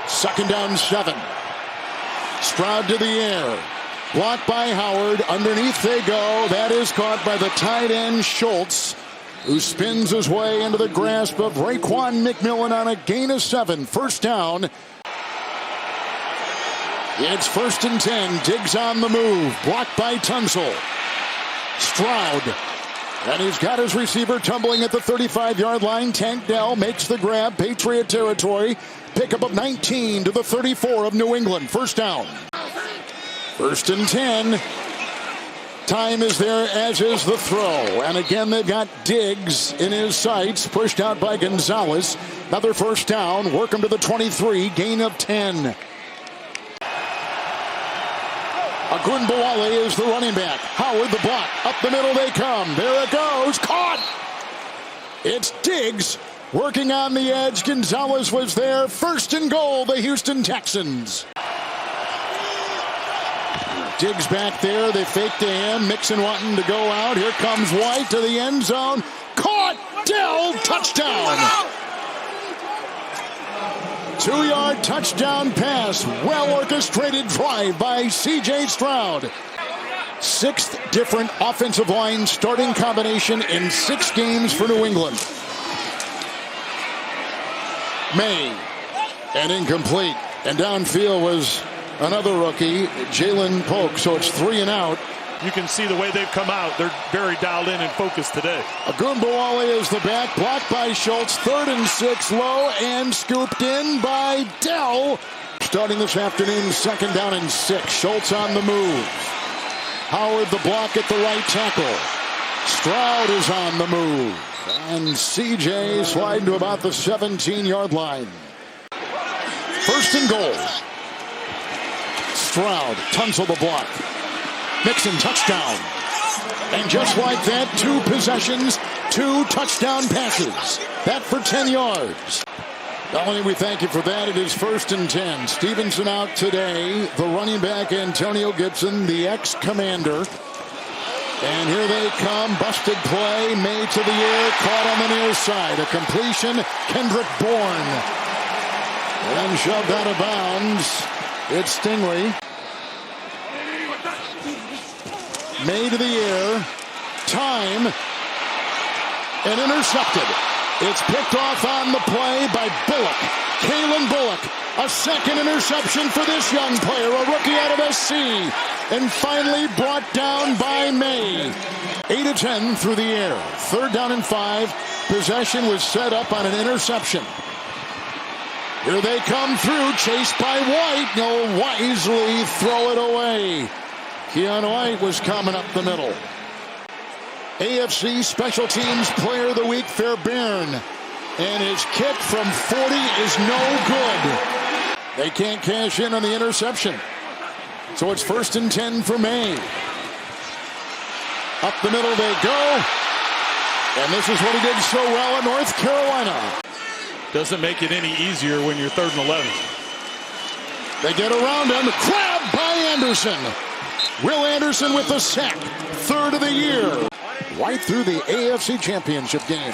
Second down 7. Stroud to the air. Blocked by Howard. Underneath they go. That is caught by the tight end Schultz, who spins his way into the grasp of Raekwon McMillan on a gain of 7. First down. It's 1st and 10. Diggs on the move. Blocked by Tunsil. Stroud. And he's got his receiver tumbling at the 35-yard line. Tank Dell makes the grab. Patriot territory. Pickup of 19 to the 34 of New England. First down. 1st and 10. Time is there, as is the throw. And again, they've got Diggs in his sights. Pushed out by Gonzalez. Another first down. Work him to the 23. Gain of 10. Agunbowale is the running back. Howard the block. Up the middle they come. There it goes. Caught. It's Diggs working on the edge. Gonzalez was there. 1st and goal, the Houston Texans. Diggs back there. They fake to him. Mixon wanting to go out. Here comes White to the end zone. Caught. Dell. Touchdown. 2-yard touchdown pass. Well-orchestrated drive by C.J. Stroud. 6th different offensive line starting combination in 6 games for New England. May. And incomplete. And downfield was another rookie, Jalen Polk. So it's 3 and out. You can see the way they've come out. They're very dialed in and focused today. Agunbowale is the back, blocked by Schultz. 3rd and 6, low and scooped in by Dell. Starting this afternoon, 2nd down and 6. Schultz on the move. Howard the block at the right tackle. Stroud is on the move. And CJ sliding to about the 17-yard line. 1st and goal. Stroud, Tunsil the block. Mixon touchdown. And just like that, 2 possessions, 2 touchdown passes. That for 10 yards. Melanie, we thank you for that. It is 1st and 10. Stevenson out today. The running back, Antonio Gibson, the ex-commander. And here they come. Busted play. Made to the air. Caught on the near side. A completion. Kendrick Bourne. And shoved out of bounds. It's Stingley. May to the air. Time. And intercepted. It's picked off on the play by Bullock. Kalen Bullock. A 2nd interception for this young player. A rookie out of SC. And finally brought down by May. 8 of 10 through the air. 3rd down and 5. Possession was set up on an interception. Here they come through. Chased by White. They'll wisely throw it away. Keon White was coming up the middle. AFC Special Teams Player of the Week, Fairbairn. And his kick from 40 is no good. They can't cash in on the interception. So it's 1st and 10 for May. Up the middle they go. And this is what he did so well in North Carolina. Doesn't make it any easier when you're 3rd and 11. They get around him. Grabbed by Anderson. Will Anderson with the sack. 3rd of the year. Right through the AFC Championship game.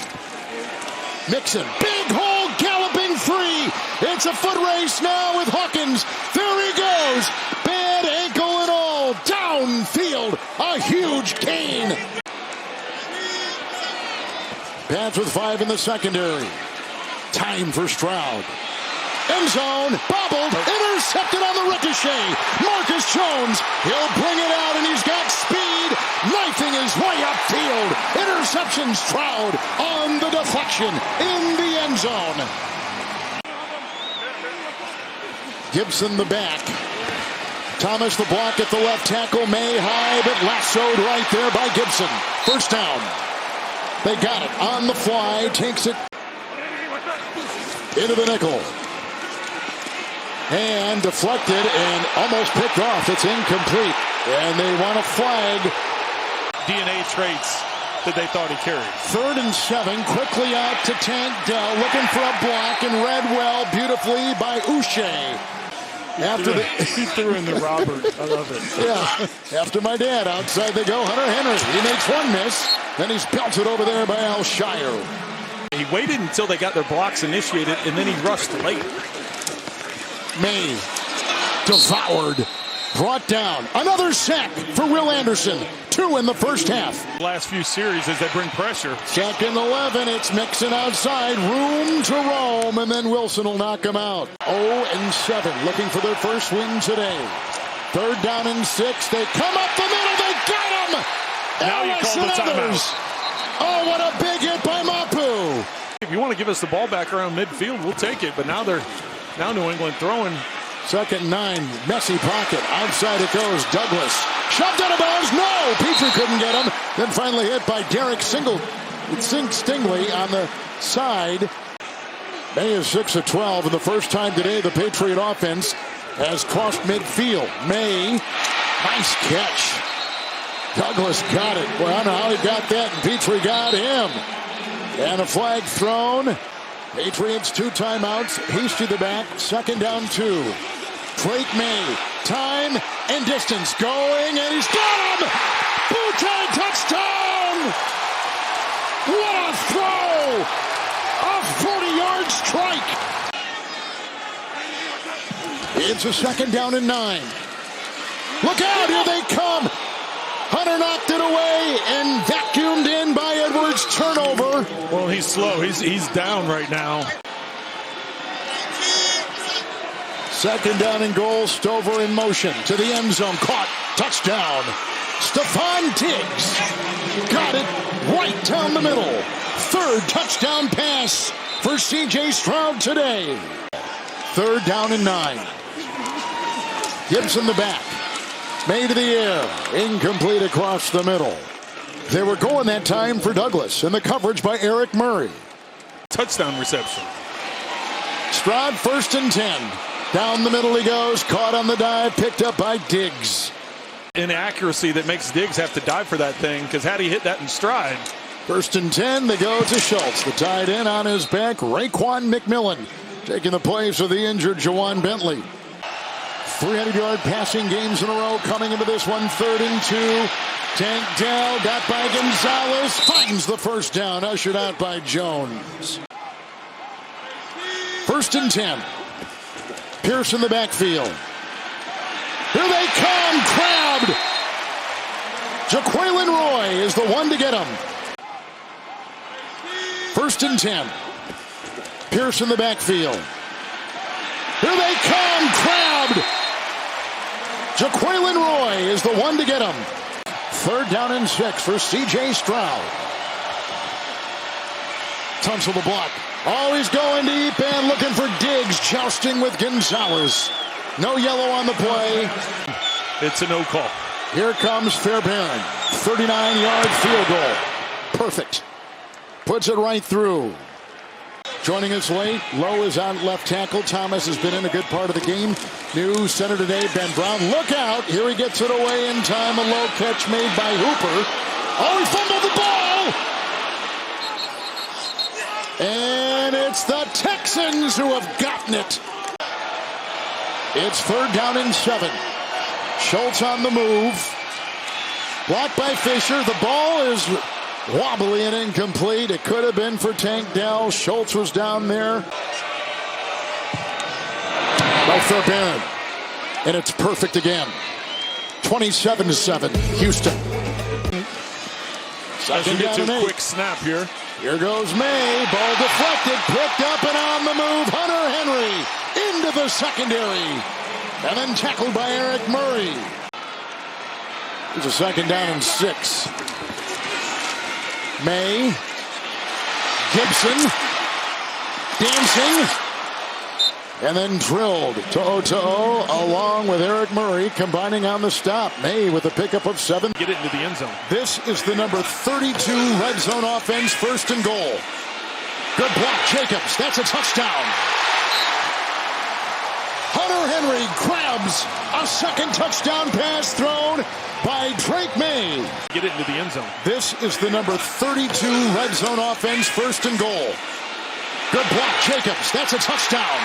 Mixon. Big hole. Galloping free. It's a foot race now with Hawkins. There he goes. Bad ankle and all. Downfield. A huge gain. Pats with 5 in the secondary. Time for Stroud. End zone, bobbled, intercepted on the ricochet. Marcus Jones, he'll bring it out, and he's got speed, knifing his way upfield. Interception, Stroud on the deflection in the end zone. Gibson the back. Thomas the block at the left tackle. May high, but lassoed right there by Gibson. First down. They got it on the fly, takes it into the nickel. And deflected and almost picked off. It's incomplete. And they want a flag. DNA traits that they thought he carried. 3rd and 7. Quickly out to Tank Dell. Looking for a block and read well beautifully by Uche. He threw in the Robert. I love it. Yeah. After my dad, outside they go. Hunter Henry. He makes one miss. Then he's belted over there by Alshire. He waited until they got their blocks initiated, and then he rushed late. May devoured. Brought down. Another sack for Will Anderson. 2 in the first half. Last few series as they bring pressure. Second 11. It's Mixon outside. Room to roam. And then Wilson will knock him out. 0-7. Looking for their first win today. Third down and 6. They come up the middle. They got him. Now you call the timeout. Oh, what a big hit by Mapu. If you want to give us the ball back around midfield, we'll take it. But now New England throwing. Second 9, messy pocket. Outside it goes. Douglas shoved out of bounds. No, Petrie couldn't get him. Then finally hit by Derek Stingley on the side. May is 6 of 12, and the first time today the Patriot offense has crossed midfield. May, nice catch. Douglas got it. Well, I don't know how he got that, and Petrie got him. And a flag thrown. Patriots 2 timeouts. Hasty the back. Second down 2. Drake May. Time and distance. Going, and he's got him! Boutte touchdown! What a throw! A 40-yard strike! It's a second down and 9. Look out, here they come! Hunter knocked it away and vacuumed in by Edwards. Turnover. Well, he's slow. He's down right now. Second down and goal. Stover in motion to the end zone. Caught. Touchdown. Stephon Diggs got it right down the middle. Third touchdown pass for C.J. Stroud today. Third down and 9. Gibson the back. May to the air. Incomplete across the middle. They were going that time for Douglas, and the coverage by Eric Murray. Touchdown reception. Stroud first and 10. Down the middle he goes. Caught on the dive. Picked up by Diggs. Inaccuracy that makes Diggs have to dive for that thing, because had he hit that in stride. First and 10. They go to Schultz. The tight end on his back. Raekwon McMillan taking the place of the injured Jawan Bentley. 300-yard passing games in a row coming into this one. Third and 2. Tank Dell got by Gonzalez. Finds the first down. Ushered out by Jones. First and 10. Pierce in the backfield. Here they come. Crabbed. Jaquelin Roy is the one to get him. First and 10. Pierce in the backfield. Here they come. Crabbed. Jaquelin Roy is the one to get him. Third down and 6 for C.J. Stroud. Tunsil the block. Oh, he's going deep and looking for Diggs, jousting with Gonzalez. No yellow on the play. It's a no call. Here comes Fairbairn. 39-yard field goal. Perfect. Puts it right through. Joining us late, Lowe is on left tackle. Thomas has been in a good part of the game. New center today, Ben Brown. Look out. Here he gets it away in time. A low catch made by Hooper. Oh, he fumbled the ball. And it's the Texans who have gotten it. It's third down and 7. Schultz on the move. Blocked by Fisher. The ball is wobbly and incomplete. It could have been for Tank Dell. Schultz was down there. By Fairbairn. And it's perfect again. 27-7. Houston. As we get to a quick snap here. Here goes May. Ball deflected. Picked up and on the move. Hunter Henry into the secondary. And then tackled by Eric Murray. It's a second down and 6. May. Gibson. Dancing. And then drilled toe-to-toe along with Eric Murray combining on the stop. May with a pickup of 7. Get it into the end zone. This is the number 32 red zone offense, first and goal. Good block, Jacobs. That's a touchdown. Hunter Henry grabs a second touchdown pass thrown by Drake May. Get it into the end zone. This is the number 32 red zone offense, first and goal. Good block, Jacobs. That's a touchdown.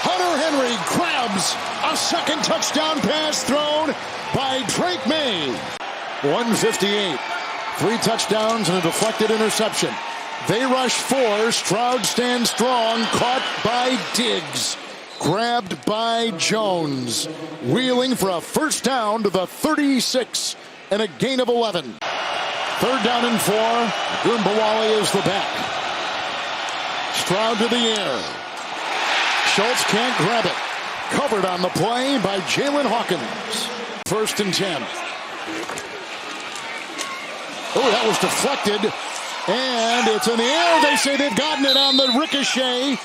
Hunter Henry grabs a second touchdown pass thrown by Drake May. 158. 3 touchdowns and a deflected interception. They rush 4. Stroud stands strong. Caught by Diggs. Grabbed by Jones. Wheeling for a first down to the 36 and a gain of 11. 3rd down and 4. Goombawali is the back. Stroud to the air. Schultz can't grab it. Covered on the play by Jalen Hawkins. 1st and 10. Oh, that was deflected. And it's in the air. They say they've gotten it on the ricochet.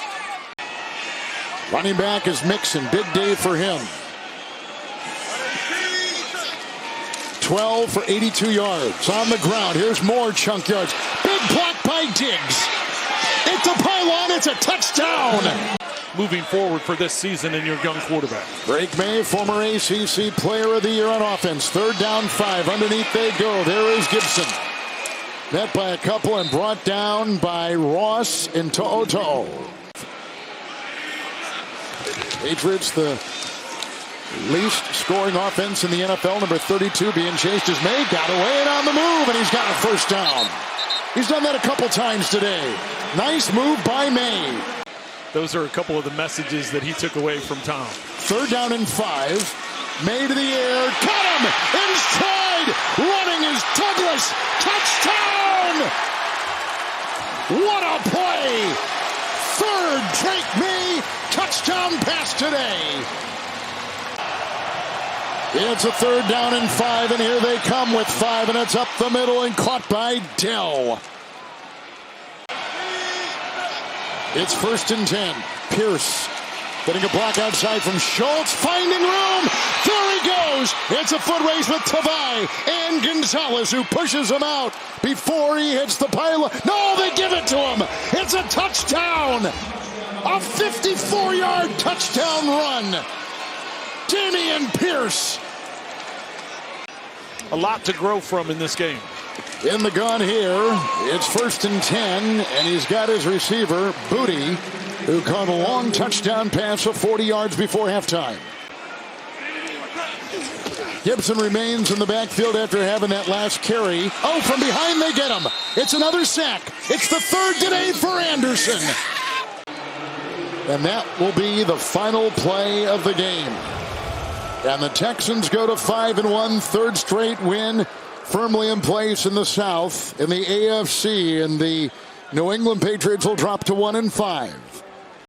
Running back is Mixon. Big day for him. 12 for 82 yards. On the ground. Here's more chunk yards. Big block by Diggs. It's a pylon. It's a touchdown. Moving forward for this season in your young quarterback. Drake May, former ACC Player of the Year on offense. 3rd down 5. Underneath they go. There is Gibson. Met by a couple and brought down by Ross and To'o. Patriots, the least scoring offense in the NFL. Number 32 being chased as May. Got away and on the move, and he's got a first down. He's done that a couple times today. Nice move by May. Those are a couple of the messages that he took away from Tom. 3rd down and 5. May to the air. Got him! In stride! Running is Douglas. Touchdown! What a play! 3rd Drake May touchdown pass today. It's a 3rd down and 5, and here they come with 5, and it's up the middle and caught by Dell. It's 1st and 10. Pierce getting a block outside from Schultz, finding room. There he goes. It's a foot race with Tavai and Gonzalez, who pushes him out before he hits the pylon. No, they give it to him. It's a touchdown. A 54-yard touchdown run. Dameon Pierce. A lot to grow from in this game. In the gun here, it's 1st and 10, and he's got his receiver, Booty, who caught a long touchdown pass of 40 yards before halftime. Gibson remains in the backfield after having that last carry. Oh, from behind they get him. It's another sack. It's the 3rd today for Anderson. And that will be the final play of the game. And the Texans go to 5-1, 3rd straight win, firmly in place in the South, in the AFC, and the New England Patriots will drop to 1-5.